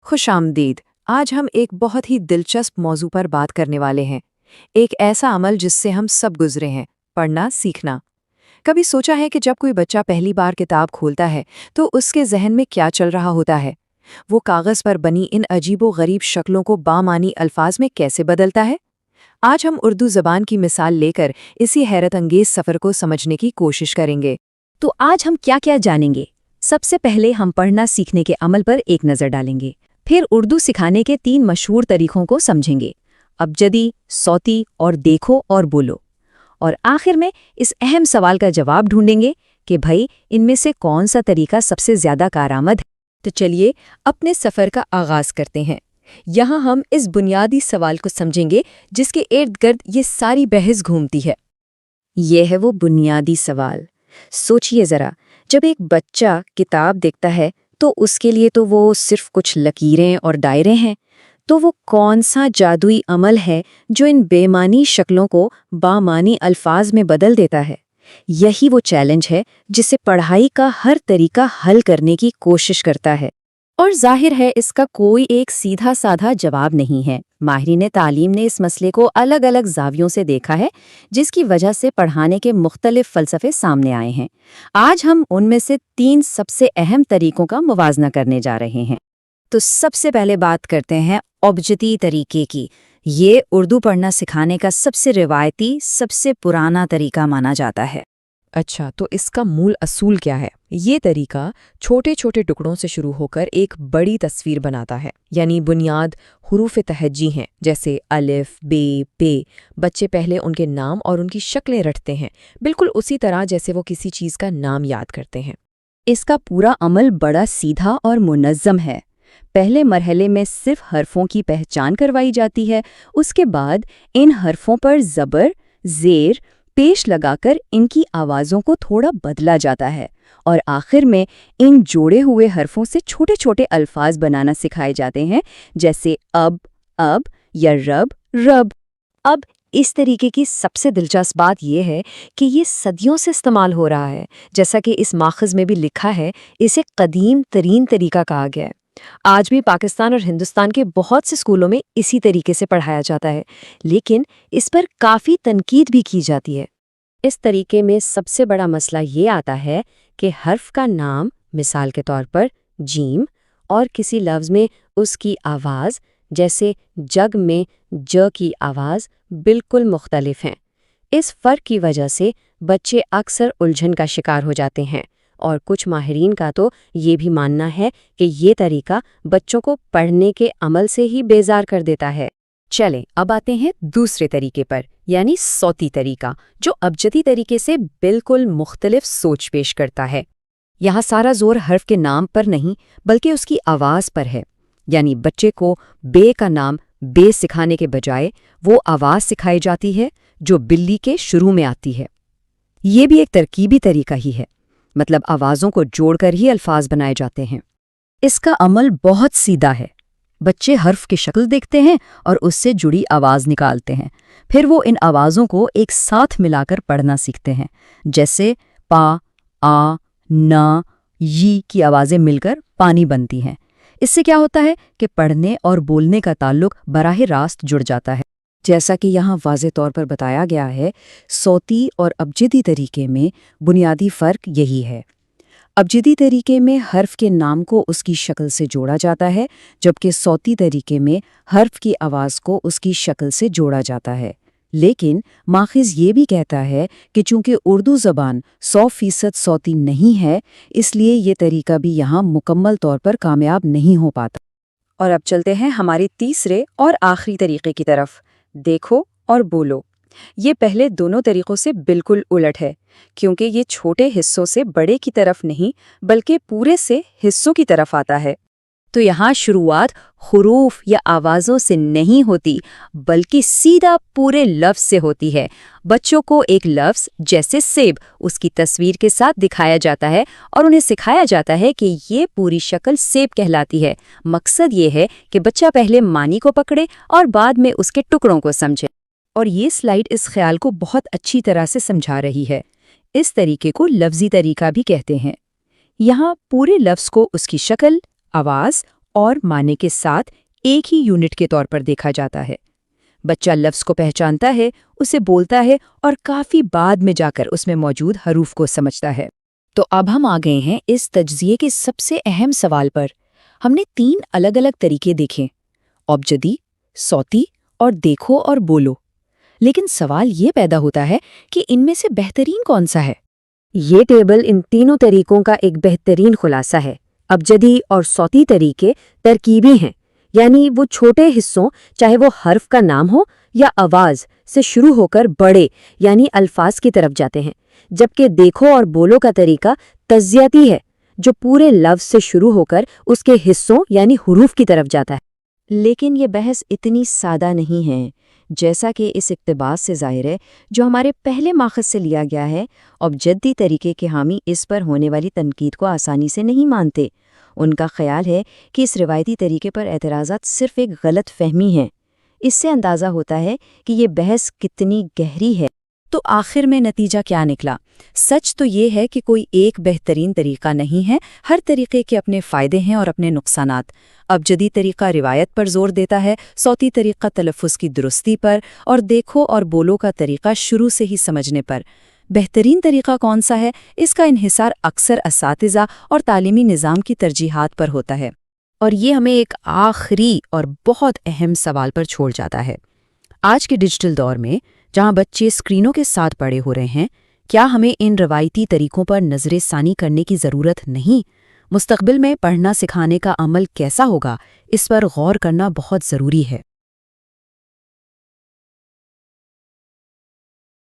खुश आमदीद। आज हम एक बहुत ही दिलचस्प मौजू पर बात करने वाले हैं। एक ऐसा अमल जिससे हम सब गुजरे हैं, पढ़ना सीखना। कभी सोचा है कि जब कोई बच्चा पहली बार किताब खोलता है तो उसके जहन में क्या चल रहा होता है? वो कागज़ पर बनी इन अजीबो गरीब शक्लों को बामानी अल्फाज में कैसे बदलता है? आज हम उर्दू ज़बान की मिसाल लेकर इसी हैरत अंगेज सफ़र को समझने की कोशिश करेंगे। तो आज हम क्या क्या जानेंगे। सबसे पहले हम पढ़ना सीखने के अमल पर एक नज़र डालेंगे। फिर उर्दू सिखाने के 3 मशहूर तरीकों को समझेंगे, अबजदी, सौती और देखो और बोलो। और आखिर में इस अहम सवाल का जवाब ढूंढेंगे कि भाई इनमें से कौन सा तरीका सबसे ज़्यादा कारआमद है। तो चलिए अपने सफ़र का आगाज़ करते हैं। यहाँ हम इस बुनियादी सवाल को समझेंगे जिसके इर्द गिर्द ये सारी बहस घूमती है। ये है वो बुनियादी सवाल। सोचिए ज़रा, जब एक बच्चा किताब देखता है तो उसके लिए तो वो सिर्फ कुछ लकीरें और दायरे हैं। तो वो कौन सा जादुई अमल है जो इन बेमानी शक्लों को बामानी अल्फाज में बदल देता है? यही वो चैलेंज है जिसे पढ़ाई का हर तरीका हल करने की कोशिश करता है। और जाहिर है इसका कोई एक सीधा साधा जवाब नहीं है। माहिरीन तालीम ने इस मसले को अलग अलग जावियों से देखा है, जिसकी वजह से पढ़ाने के मुख्तलिफ फ़लसफ़े सामने आए हैं। आज हम उनमें से 3 सबसे अहम तरीकों का मुवाजना करने जा रहे हैं। तो सबसे पहले बात करते हैं ऑब्जती तरीके की। ये उर्दू पढ़ना सिखाने का सबसे रिवायती, सबसे पुराना तरीका माना जाता है। अच्छा, तो इसका मूल असूल क्या है? ये तरीका छोटे छोटे टुकड़ों से शुरू होकर एक बड़ी तस्वीर बनाता है। यानी बुनियाद हुरूफ तहज्जी हैं, जैसे अलिफ, बे, पे। बच्चे पहले उनके नाम और उनकी शक्लें रटते हैं, बिल्कुल उसी तरह जैसे वो किसी चीज़ का नाम याद करते हैं। इसका पूरा अमल बड़ा सीधा और मुनज़्ज़म है। पहले मरहले में सिर्फ हरफों की पहचान करवाई जाती है। उसके बाद इन हरफों पर ज़बर, ज़ेर, पेश लगाकर इनकी आवाज़ों को थोड़ा बदला जाता है। और आखिर में इन जोड़े हुए हरफों से छोटे छोटे अल्फाज बनाना सिखाए जाते हैं, जैसे अब या रब, रब। अब इस तरीके की सबसे दिलचस्प बात यह है कि ये सदियों से इस्तेमाल हो रहा है। जैसा कि इस माखज़ में भी लिखा है, इसे कदीम तरीन तरीका कहा गया है। आज भी पाकिस्तान और हिंदुस्तान के बहुत से स्कूलों में इसी तरीके से पढ़ाया जाता है, लेकिन इस पर काफ़ी तनकीद भी की जाती है। इस तरीके में सबसे बड़ा मसला ये आता है कि हर्फ का नाम, मिसाल के तौर पर जीम, और किसी लफ्ज़ में उसकी आवाज़, जैसे जग में ज की आवाज़, बिल्कुल मुख्तलिफ हैं। इस फ़र्क की वजह से बच्चे अक्सर उलझन का शिकार हो जाते हैं। और कुछ माहिरीन का तो ये भी मानना है कि ये तरीका बच्चों को पढ़ने के अमल से ही बेजार कर देता है। चलें अब आते हैं दूसरे तरीके पर, यानी सौती तरीका, जो अबजदी तरीके से बिल्कुल मुख्तलिफ सोच पेश करता है। यहाँ सारा जोर हर्फ के नाम पर नहीं बल्कि उसकी आवाज़ पर है। यानी बच्चे को बे का नाम बे सिखाने के बजाय वो आवाज़ सिखाई जाती है जो बिल्ली के शुरू में आती है। ये भी एक तरकीबी तरीका ही है, मतलब आवाज़ों को जोड़कर ही अल्फाज बनाए जाते हैं। इसका अमल बहुत सीधा है। बच्चे हर्फ की शक्ल देखते हैं और उससे जुड़ी आवाज़ निकालते हैं। फिर वो इन आवाज़ों को एक साथ मिलाकर पढ़ना सीखते हैं, जैसे पा, आ, ना, यी की आवाज़ें मिलकर पानी बनती हैं। इससे क्या होता है कि पढ़ने और बोलने का ताल्लुक बराह रास्त जुड़ जाता है। जैसा कि यहाँ वाज़े तौर पर बताया गया है, सौती और अबजदी तरीके में बुनियादी फ़र्क यही है। अबजदी तरीके में हर्फ के नाम को उसकी शक्ल से जोड़ा जाता है, जबकि सौती तरीके में हर्फ की आवाज़ को उसकी शक्ल से जोड़ा जाता है। लेकिन माखिज़ ये भी कहता है कि चूंकि उर्दू ज़बान 100% सौती नहीं है, इसलिए ये तरीका भी यहाँ मुकम्मल तौर पर कामयाब नहीं हो पाता। और अब चलते हैं हमारे तीसरे और आखिरी तरीके की तरफ, देखो और बोलो। ये पहले दोनों तरीक़ों से बिल्कुल उलट है, क्योंकि ये छोटे हिस्सों से बड़े की तरफ नहीं बल्कि पूरे से हिस्सों की तरफ आता है। तो यहाँ शुरुआत हुरूफ या आवाज़ों से नहीं होती बल्कि सीधा पूरे लफ्ज़ से होती है। बच्चों को एक लफ्ज़ जैसे सेब उसकी तस्वीर के साथ दिखाया जाता है और उन्हें सिखाया जाता है कि ये पूरी शक्ल सेब कहलाती है। मकसद ये है कि बच्चा पहले मानी को पकड़े और बाद में उसके टुकड़ों को समझे। और ये स्लाइड इस ख्याल को बहुत अच्छी तरह से समझा रही है। इस तरीके को लफ्ज़ी तरीका भी कहते हैं। यहाँ पूरे लफ्ज़ को उसकी शक्ल, आवाज़ اور معنی کے ساتھ ایک ہی یونٹ کے طور پر دیکھا جاتا ہے۔ بچہ لفظ کو پہچانتا ہے، اسے بولتا ہے اور کافی بعد میں جا کر اس میں موجود حروف کو سمجھتا ہے۔ تو اب ہم آ گئے ہیں اس تجزیے کے سب سے اہم سوال پر۔ ہم نے 3 الگ الگ طریقے دیکھے، ابجدی، صوتی اور دیکھو اور بولو۔ لیکن سوال یہ پیدا ہوتا ہے کہ ان میں سے بہترین کون سا ہے؟ یہ ٹیبل ان تینوں طریقوں کا ایک بہترین خلاصہ ہے۔ ابجدی اور صوتی طریقے ترکیبی ہیں، یعنی وہ چھوٹے حصوں، چاہے وہ حرف کا نام ہو یا آواز، سے شروع ہو کر بڑے یعنی الفاظ کی طرف جاتے ہیں، جبکہ دیکھو اور بولو کا طریقہ تجزیاتی ہے، جو پورے لفظ سے شروع ہو کر اس کے حصوں یعنی حروف کی طرف جاتا ہے۔ لیکن یہ بحث اتنی سادہ نہیں ہے جیسا کہ اس اقتباس سے ظاہر ہے جو ہمارے پہلے ماخذ سے لیا گیا ہے۔ ابجدی طریقے کے حامی اس پر ہونے والی تنقید کو آسانی سے نہیں مانتے۔ ان کا خیال ہے کہ اس روایتی طریقے پر اعتراضات صرف ایک غلط فہمی ہیں۔ اس سے اندازہ ہوتا ہے کہ یہ بحث کتنی گہری ہے۔ تو آخر میں نتیجہ کیا نکلا؟ سچ تو یہ ہے کہ کوئی ایک بہترین طریقہ نہیں ہے، ہر طریقے کے اپنے فائدے ہیں اور اپنے نقصانات۔ ابجدی طریقہ روایت پر زور دیتا ہے، صوتی طریقہ تلفظ کی درستی پر، اور دیکھو اور بولو کا طریقہ شروع سے ہی سمجھنے پر۔ بہترین طریقہ کون سا ہے، اس کا انحصار اکثر اساتذہ اور تعلیمی نظام کی ترجیحات پر ہوتا ہے۔ اور یہ ہمیں ایک آخری اور بہت اہم سوال پر چھوڑ جاتا ہے۔ آج کے ڈیجیٹل دور میں جہاں بچے اسکرینوں کے ساتھ بڑے ہو رہے ہیں، کیا ہمیں ان روایتی طریقوں پر نظر ثانی کرنے کی ضرورت نہیں؟ مستقبل میں پڑھنا سکھانے کا عمل کیسا ہوگا، اس پر غور کرنا بہت ضروری ہے۔